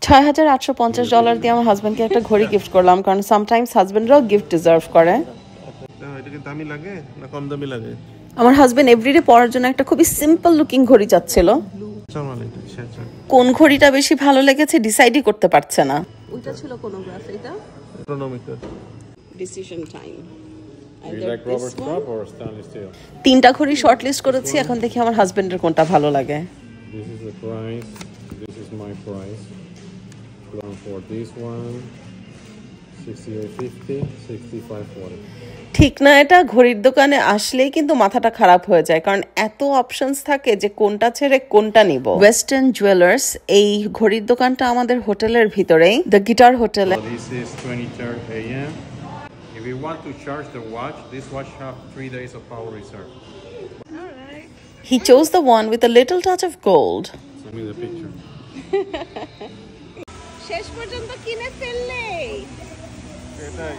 $6,850 দিয়ে আমার হাজবেন্ডকে একটা ঘড়ি গিফট করলাম, কারণ সামটাইমস হাজবেন্ডরাও গিফট ডিজার্ভ করে। এটা কি দামি লাগে না কম দামি লাগে? আমার হাজবেন্ড এভরিডে পরার জন্য একটা খুবই সিম্পল লুকিং ঘড়ি চাচ্ছিল। কোন ঘড়িটা বেশি ভালো লেগেছে ডিসাইডই করতে পারছে না। ওইটা ছিল কোনোগ্রাফ, এটা ক্রোনোমিটার। Decision time. তিনটা ঘড়ি শর্ট লিস্ট করেছি, এখন দেখি আমার হাজবেন্ডের কোনটা ভালো লাগে। This is the price. This is my price. Plan for this one. 68.50, 65.40. ঠিক না, এটা ঘড়ির দোকানে আসলেই কিন্তু মাথাটা খারাপ হয়ে যায়, কারণ এত অপশনস থাকে যে কোনটা ছেড়ে কোনটা নিব। ওয়েস্টার্ন জুয়েলার্স, এই ঘড়ির দোকানটা আমাদের হোটেলের ভিতরেই, দ্য গিটার হোটেলে। This is 23rd AM. If you want to charge the watch, this watch have 3 days of power reserve. He chose the one with a little touch of gold. Send me the picture. শেষ পর্যন্ত কিনে ফেললে। এটাই।